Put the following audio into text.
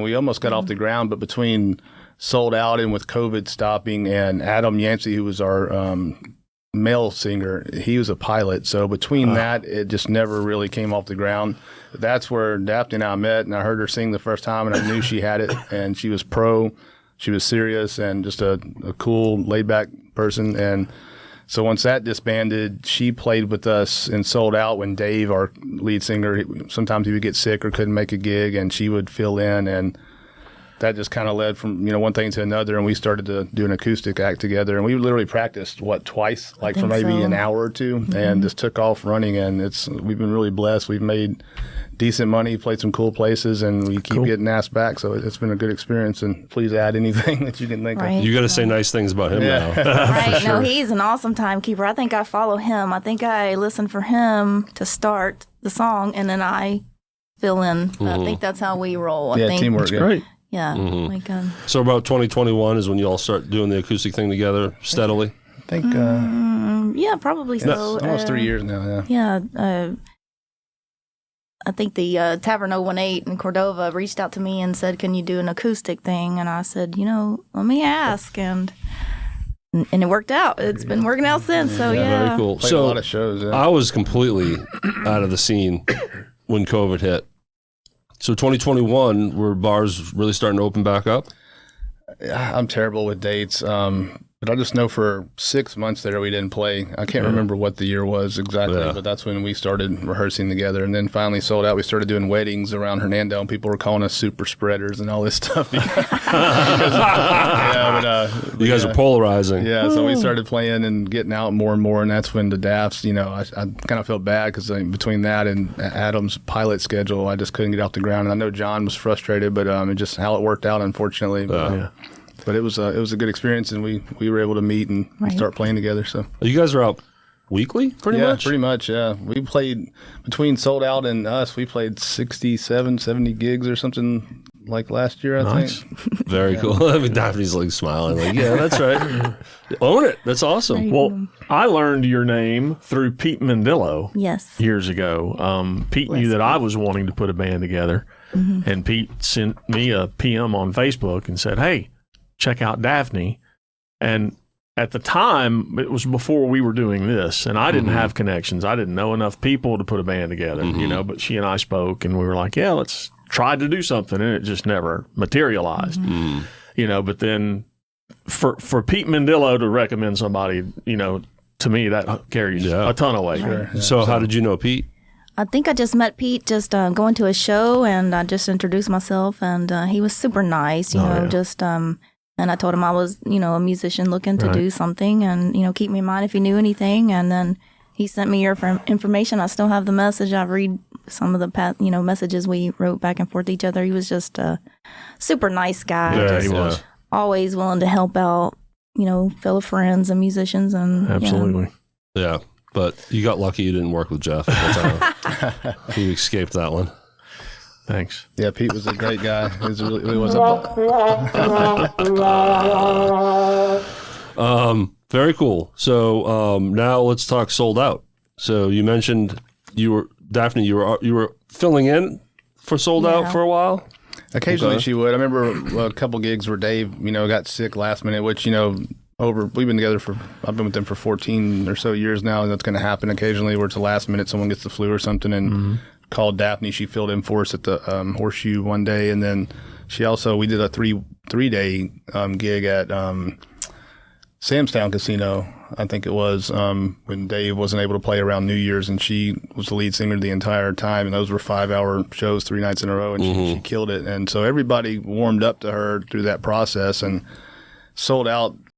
We almost got off the ground, but between Sold Out and with COVID stopping, and Adam Yancey, who was our male singer, he was a pilot. So between that, it just never really came off the ground. That's where Daphne and I met, and I heard her sing the first time, and I knew she had it, and she was pro. She was serious and just a cool, laid-back person. And so once that disbanded, she played with us and Sold Out when Dave, our lead singer, sometimes he would get sick or couldn't make a gig, and she would fill in. And that just kind of led from, one thing to another, and we started to do an acoustic act together. And we literally practiced, twice, for maybe an hour or two, and just took off running. And we've been really blessed. We've made decent money, played some cool places, and we keep getting asked back. So it's been a good experience. And please add anything that you can think of. You got to say nice things about him now. Right. Sure. No, he's an awesome timekeeper. I think I follow him. I think I listen for him to start the song, and then I fill in. I think that's how we roll. I think. Teamwork. That's great. Yeah. So about 2021 is when you all start doing the acoustic thing together steadily? I think. Yeah, probably so. Almost 3 years now, Yeah. I think the Tavern 018 in Cordova reached out to me and said, can you do an acoustic thing? And I said, let me ask. And it worked out. It's been working out since. So, Very cool. Played so a lot of shows. Yeah. I was completely out of the scene when COVID hit. So 2021, were bars really starting to open back up? I'm terrible with dates. But I just know for 6 months there we didn't play. I can't remember what the year was exactly, but that's when we started rehearsing together. And then finally Sold Out. We started doing weddings around Hernando, and people were calling us super spreaders and all this stuff. You guys are polarizing. Yeah, so we started playing and getting out more and more, and that's when the Daphs, I kind of felt bad because between that and Adam's pilot schedule, I just couldn't get off the ground. And I know John was frustrated, but it just how it worked out, unfortunately. But it was a good experience, and we were able to meet and start playing together. So you guys are out weekly, pretty much? Yeah, pretty much, yeah. We played, between Sold Out and us, we played 67, 70 gigs or something like last year, I think. Very cool. I mean, Daphne's smiling, yeah, that's right. Own it. That's awesome. Well, I learned your name through Pete Mendillo years ago. Pete knew that I was wanting to put a band together, and Pete sent me a PM on Facebook and said, hey, check out Daphne. And at the time, it was before we were doing this, and I didn't have connections. I didn't know enough people to put a band together, but she and I spoke, and we were like, yeah, let's try to do something, and it just never materialized. But then for Pete Mendillo to recommend somebody, to me, that carries a ton of weight. Sure. Yeah. So how did you know Pete? I think I just met Pete just going to a show, and I just introduced myself, and he was super nice, and I told him I was, a musician looking to do something, and, keep me in mind if he knew anything. And then he sent me your information. I still have the message. I read some of the past, messages we wrote back and forth to each other. He was just a super nice guy. Yeah, he was. Always willing to help out, fellow friends and musicians. And absolutely. Yeah, but you got lucky you didn't work with Jeff. He escaped that one. Thanks. Yeah, Pete was a great guy. He really was very cool. So now let's talk Sold Out. So you mentioned Daphne, you were filling in for Sold Out for a while? Occasionally she would. I remember a couple gigs where Dave, got sick last minute, which, we've been together I've been with them for 14 or so years now, and that's going to happen occasionally where it's the last minute, someone gets the flu or something, and called Daphne. She filled in for us at the Horseshoe one day, and then we did a three-day gig at Samstown Casino, I think it was, when Dave wasn't able to play around New Year's, and she was the lead singer the entire time, and those were 5-hour shows 3 nights in a row, and she killed it. And so everybody warmed up to her through that process, and Sold Out